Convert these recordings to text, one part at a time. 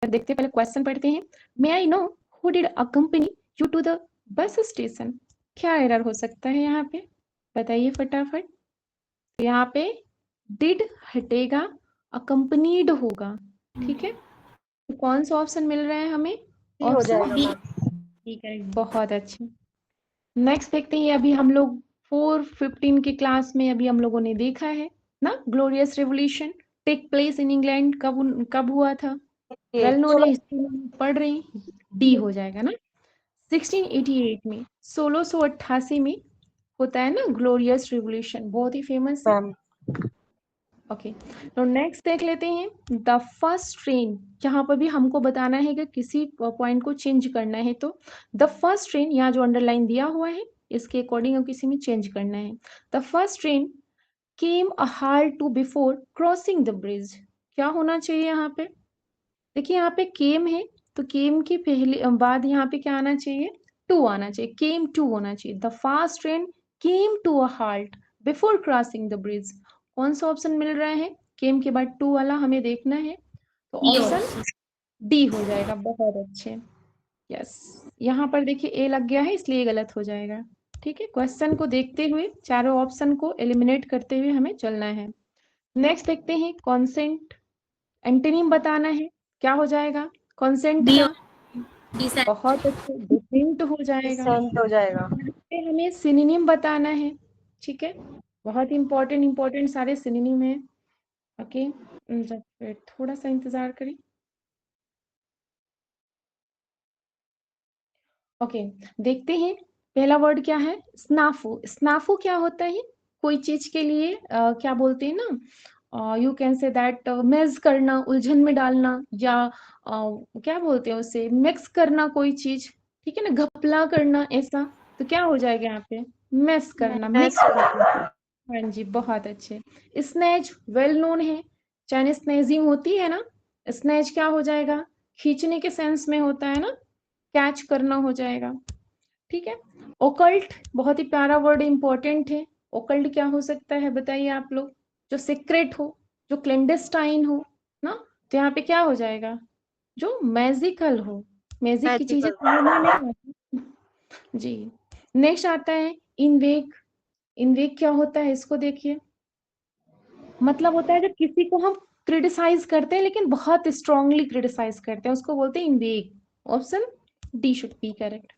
देखते पहले क्वेश्चन पढ़ते हैं। May I know who did accompany you to the bus station. क्या एरर हो सकता है यहाँ पे, बताइए फटाफट। तो यहाँ पे डिड हटेगा, अकम्पनीड होगा, ठीक है। तो कौन सा ऑप्शन मिल रहा है हमें? हो ऑप्शन जाएगा बी। मैम। ठीक है, बहुत अच्छे। नेक्स्ट देखते हैं, अभी हम लोग 415 की क्लास में अभी हम लोगों ने देखा है ना, glorious revolution take place in England कब हुआ था? वेल नोन है, हिस्ट्री में पढ़ रहे हैं। डी हो जाएगा ना, 1688 में, 1688 में होता है ना ग्लोरियस रिवोल्यूशन, बहुत ही फेमस है। मैम ओके, तो नेक्स्ट देख लेते हैं, द फर्स्ट ट्रेन। यहाँ पर भी हमको बताना है कि किसी पॉइंट को चेंज करना है, तो द फर्स्ट ट्रेन, यहाँ जो अंडरलाइन दिया हुआ है इसके अकॉर्डिंग हम किसी में चेंज करना है। The first train came a halt to before crossing the bridge. क्या होना चाहिए यहाँ पे? देखिए यहाँ पे केम है, तो केम के पहले बाद यहाँ पे क्या आना चाहिए? टू आना चाहिए, केम टू होना चाहिए। The fast train came to a halt before crossing the bridge. कौन सा ऑप्शन मिल रहा है? केम के बाद टू वाला हमें देखना है, तो ऑप्शन डी हो जाएगा। बहुत अच्छे, यस। यहाँ पर देखिए ए लग गया है इसलिए गलत हो जाएगा, ठीक है। क्वेश्चन को देखते हुए चारों ऑप्शन को एलिमिनेट करते हुए हमें चलना है। नेक्स्ट देखते हैं, कॉन्सेंट। एंटोनिम बताना है, क्या हो जाएगा कॉन्सेंट का? बहुत अच्छे, डिसेंट हो जाएगा। सेंट हो जाएगा। यहाँ पे हमें सिनोनिम बताना है, ठीक है। बहुत इंपॉर्टेंट सारे सिनोनिम है। ओके, थोड़ा सा इंतजार करें। ओके, देखते हैं पहला वर्ड क्या है, स्नाफू। स्नाफू क्या होता है? कोई चीज के लिए क्या बोलते हैं ना, यू कैन से दैट मेज करना, उलझन में डालना, या क्या बोलते हैं उसे, मिक्स करना कोई चीज, ठीक है ना, घपला करना ऐसा। तो क्या हो जाएगा यहाँ पे? मेस करना, मिक्स करना। हाँ जी, बहुत अच्छे। स्नेच वेल नोन है, चाइनीज स्नेजिंग होती है ना, स्नेच क्या हो जाएगा? खींचने के सेंस में होता है ना, कैच करना हो जाएगा, ठीक है। ओकल्ट बहुत ही प्यारा वर्ड, इंपॉर्टेंट है। ओकल्ट क्या हो सकता है बताइए आप लोग? जो सीक्रेट हो, जो क्लेंडेस्टाइन हो ना, तो यहाँ पे क्या हो जाएगा? जो मैजिकल हो, मैजिक की चीजें मैजिकल। समझ में नहीं आती जी। नेक्स्ट आता है इनवेक। इनवेक क्या होता है इसको देखिए, मतलब होता है जब किसी को हम क्रिटिसाइज करते हैं लेकिन बहुत स्ट्रांगली क्रिटिसाइज करते हैं, उसको बोलते हैं इनवेक। Option D should be correct.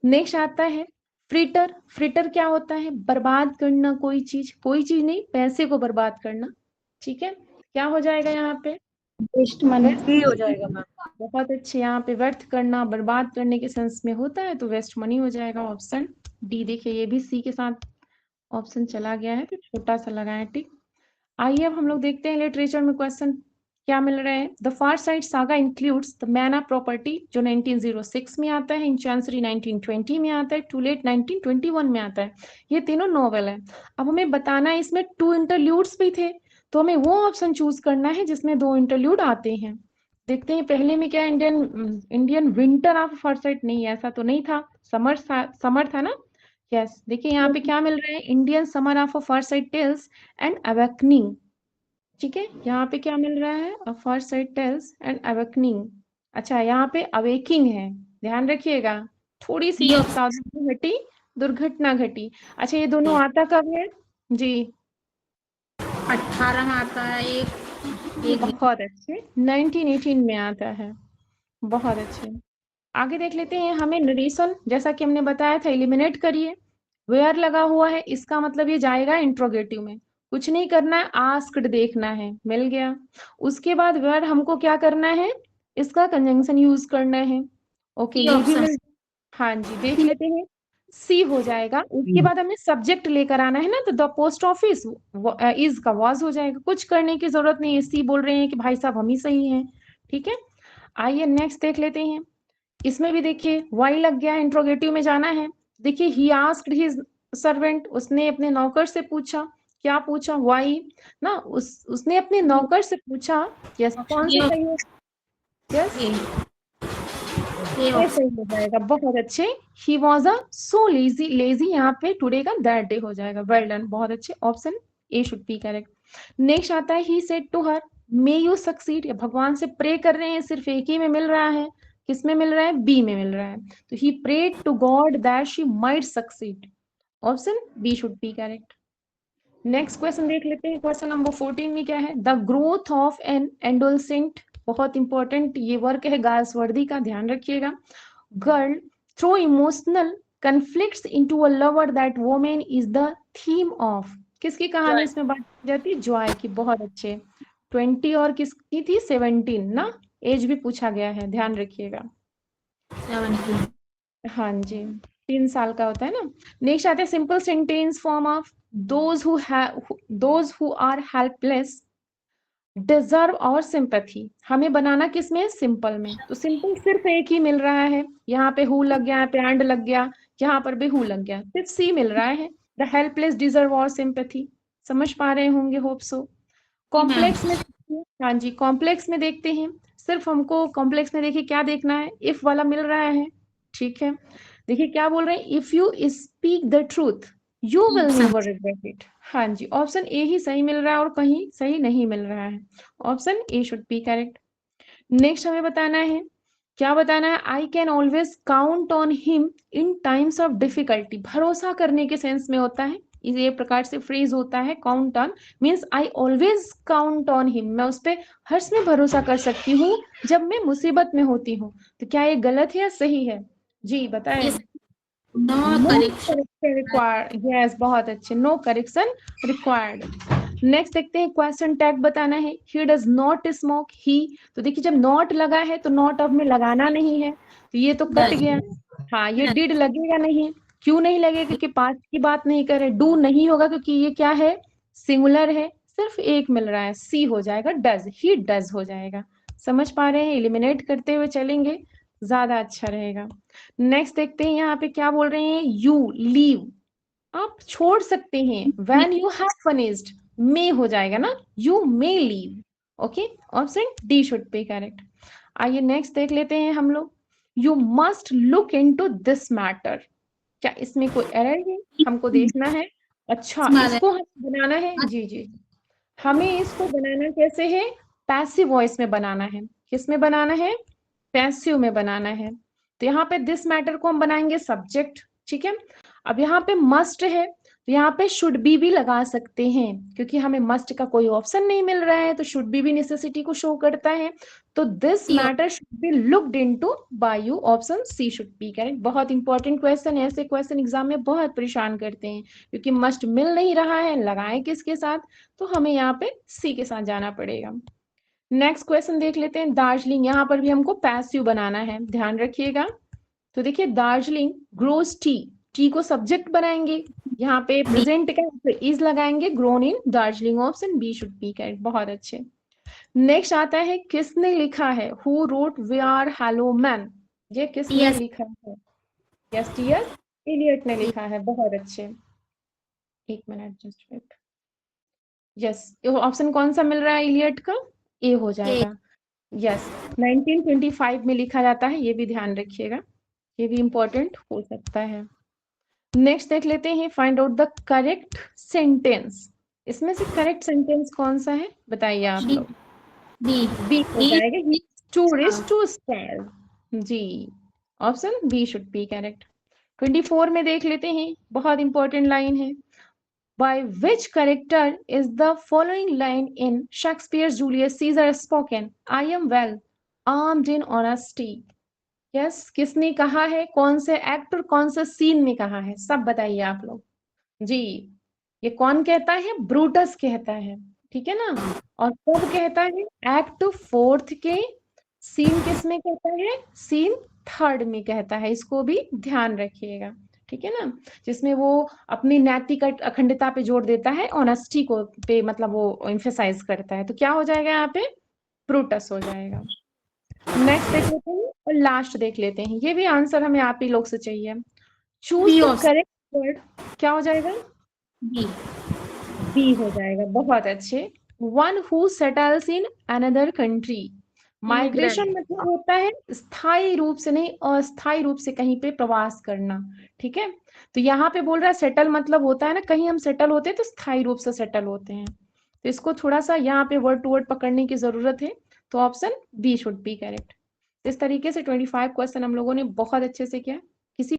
Next आता है फ्रिटर। फ्रिटर क्या होता है? बर्बाद करना कोई चीज नहीं, पैसे को बर्बाद करना, ठीक है। क्या हो जाएगा यहाँ पे? वेस्ट मनी भी हो जाएगा मैम। बहुत अच्छे, यहाँ पे व्यर्थ करना, बर्बाद करने के सेंस में होता है, तो वेस्ट मनी हो जाएगा। Option D. देखिए ये भी सी के साथ ऑप्शन चला गया है, तो छोटा सा लगाए टिक। आइए अब हम लोग देखते हैं लिटरेचर में क्वेश्चन क्या मिल रहा है। The far side saga includes the मैना प्रॉपर्टी, जो 1906 में आता है, इन चांसरी 1920 में आता है, टू लेट 1921 में आता है। ये तीनों नॉवेल है। अब हमें बताना है इसमें 2 इंटरल्यूड्स भी थे, तो हमें वो ऑप्शन चूज करना है जिसमें 2 इंटरल्यूड आते हैं। देखते हैं पहले में क्या, इंडियन विंटर ऑफ फॉरसाइट, नहीं ऐसा तो नहीं था, समर था ना। यस, देखिए यहाँ पे क्या मिल रहा है, Indian summer of foresight tales and awakening, ठीक है। यहाँ पे क्या मिल रहा है, a far side tales and awakening. अच्छा, यहाँ पे अवेकिंग है, ध्यान रखिएगा, थोड़ी सी सावधानी घटी, दुर्घटना घटी। अच्छा, ये दोनों आता कब है जी? 18 आता है एक बहुत अच्छे, 1918 में आता है, बहुत अच्छे। आगे देख लेते हैं, हमें नरेशन जैसा कि हमने बताया था एलिमिनेट करिए। वेयर लगा हुआ है, इसका मतलब ये जाएगा इंट्रोगेटिव में, कुछ नहीं करना है, आस्क्ड देखना है, मिल गया। उसके बाद वेयर हमको क्या करना है, इसका कंजंक्शन यूज करना है। ओके, ये भी मिल, हाँ जी, देख लेते हैं। सी हो जाएगा। उसके बाद हमें सब्जेक्ट लेकर आना है ना, तो द पोस्ट ऑफिस इज का वाज हो जाएगा, कुछ करने की जरूरत नहीं है, सी बोल रहे हैं कि भाई साहब हम ही सही हैं, ठीक है। आइए नेक्स्ट देख लेते हैं। इसमें भी देखिए वाई लग गया, इंट्रोगेटिव में जाना है। देखिए ही आस्क्ड हिज सर्वेंट, उसने अपने नौकर से पूछा, क्या पूछा? वाई ना, उसने अपने नौकर से पूछा। यस, कौन सा सही है? यस, ये सही हो जाएगा, बहुत अच्छे। He was a so lazy, lazy यहाँ पे टुडे का दैट डे हो जाएगा, वेल डन, बहुत अच्छे। Option A should be correct. Next आता है he said to her. May you succeed, या भगवान से प्रे कर रहे हैं, सिर्फ एक ही में मिल रहा है, किस में मिल रहा है, बी में मिल रहा है, तो ही prayed to God that she might succeed, option B should be correct. Next question देख लेते हैं, क्वेश्चन नंबर 14 में क्या है, the growth of an adolescent, बहुत इंपॉर्टेंट ये वर्क है गाल्सवर्दी का, ध्यान रखिएगा। Girl through emotional conflicts into a lover that woman is the theme of, किसकी कहानी इसमें बात की जाती है, जॉय की, बहुत अच्छे। 20 और किसकी थी, 17 ना, एज भी पूछा गया है, ध्यान रखिएगा। 17। हाँ जी, 3 साल का होता है ना। नेक्स्ट आते हैं simple sentence form of, those who are helpless deserve our sympathy, हमें बनाना किस में, सिंपल में, तो सिंपल सिर्फ एक ही मिल रहा है, यहाँ पे हु लग गया, यहाँ पे एंड लग गया, यहाँ पर भी हु लग गया, सिर्फ सी मिल रहा है, the helpless deserve our sympathy, समझ पा रहे होंगे होप सो। कॉम्प्लेक्स में, हाँ जी, कॉम्प्लेक्स में देखते हैं, सिर्फ हमको कॉम्प्लेक्स में देखिए क्या देखना है, इफ वाला मिल रहा है, ठीक है। देखिए क्या बोल रहे हैं, if you speak the truth you will never regret it, हाँ जी, ऑप्शन ए ही सही मिल रहा है और कहीं सही नहीं मिल रहा है, option A should be correct. Next हमें बताना है, क्या बताना है, I can always count on him in times of difficulty, भरोसा करने के सेंस में होता है, ये प्रकार से फ्रेज होता है, count on means I always count on him, मैं उस पर हर समय भरोसा कर सकती हूँ जब मैं मुसीबत में होती हूँ, तो क्या ये गलत है या सही है, जी बताएं। No no correction correction required, yes बहुत अच्छे, नो करेक्शन रिक्वायर्ड। नेक्स्ट देखते हैं, क्वेश्चन टैग बताना है, ही डज नॉट स्मोक, ही, तो देखिए जब नॉट लगा है तो नॉट अब में लगाना नहीं है, तो ये तो कट गया, हाँ ये डिड लगेगा नहीं, क्यों नहीं लगेगा, क्योंकि पास्ट की बात नहीं करे, डू नहीं होगा क्योंकि ये क्या है, सिंगुलर है, सिर्फ एक मिल रहा है, सी हो जाएगा, डज, ही डज हो जाएगा, समझ पा रहे हैं, एलिमिनेट करते हुए चलेंगे, ज्यादा अच्छा रहेगा। नेक्स्ट देखते हैं, यहाँ पे क्या बोल रहे हैं, यू लीव, आप छोड़ सकते हैं, व्हेन यू हैव फिनिश्ड, मे हो जाएगा ना, you may leave, okay, option D should be correct. आइए नेक्स्ट देख लेते हैं हम लोग, you must look into this matter, क्या इसमें कोई एरर है, हमको देखना है, अच्छा इसको हमें बनाना है, जी जी, हमें इसको बनाना कैसे है, पैसिव वॉइस में बनाना है, किस में बनाना है, पैसिव में बनाना है, तो यहाँ पे दिस मैटर को हम बनाएंगे सब्जेक्ट, ठीक है। अब यहाँ पे मस्ट है, तो यहाँ पे शुड बी भी लगा सकते हैं, क्योंकि हमें मस्ट का कोई ऑप्शन नहीं मिल रहा है, तो शुड बी भी नेसेसिटी को शो करता है, तो this matter should be looked into by you, option C should be correct. बहुत इंपॉर्टेंट क्वेश्चन है, ऐसे क्वेश्चन एग्जाम में बहुत परेशान करते हैं, क्योंकि मस्ट मिल नहीं रहा है, लगाएं किसके साथ, तो हमें यहाँ पे सी के साथ जाना पड़ेगा। नेक्स्ट क्वेश्चन देख लेते हैं, दार्जिलिंग, यहाँ पर भी हमको पैसिव बनाना है, ध्यान रखिएगा। तो देखिए दार्जिलिंग ग्रोस टी, टी को सब्जेक्ट बनाएंगे, यहाँ पे प्रेजेंट का इज लगाएंगे, grown in Darjeeling, option B should be correct, बहुत अच्छे। नेक्स्ट आता है, किसने लिखा है, who wrote we are hollow men, ये किसने लिखा है, यस टीएस एलियट ने लिखा है, बहुत अच्छे, एक minute just wait, yes option कौन सा मिल रहा है एलियट का, ए हो जाएगा, यस 1925 में लिखा जाता है, ये भी ध्यान रखिएगा, ये भी इंपॉर्टेंट हो सकता है। नेक्स्ट देख लेते हैं, find out the correct sentence, इसमें से करेक्ट सेंटेंस कौन सा है, बताइए आप लोग, बी हो जाएगा, टूरिस्ट टू स्टार, जी option B should be correct. 24 में देख लेते हैं, बहुत इंपॉर्टेंट लाइन है, by which character is the following line in Shakespeare's Julius Caesar spoken? I am well armed in honesty. Yes, किसने कहा है, कौन से एक्टर कौन से सीन में कहा है, सब बताइए आप लोग, जी ये कौन कहता है, ब्रूटस कहता है, ठीक है ना, और कब कहता है, एक्ट 4 के सीन किस में कहता है, सीन 3 में कहता है, इसको भी ध्यान रखिएगा, ठीक है ना, जिसमें वो अपनी नैतिक अखंडता पे जोर देता है, ऑनेस्टी को पे मतलब वो एम्फेसाइज करता है, तो क्या हो जाएगा यहाँ पे, ब्रूटस हो जाएगा। नेक्स्ट देख लेते हैं और लास्ट देख लेते हैं, ये भी आंसर हमें आप ही लोग से चाहिए, चूज द करेक्ट वर्ड, क्या हो जाएगा, बी हो जाएगा, बहुत अच्छे। One who settles in another country, migration मतलब होता है स्थायी रूप से नहीं, अस्थायी रूप से कहीं पे प्रवास करना, ठीक है, तो यहाँ पे बोल रहा है सेटल मतलब होता है ना, कहीं हम सेटल होते हैं तो स्थायी रूप से सेटल होते हैं, तो इसको थोड़ा सा यहाँ पे वर्ड टू वर्ड पकड़ने की जरूरत है, तो option B should be correct. इस तरीके से 25 क्वेश्चन हम लोगों ने बहुत अच्छे से किया। किसी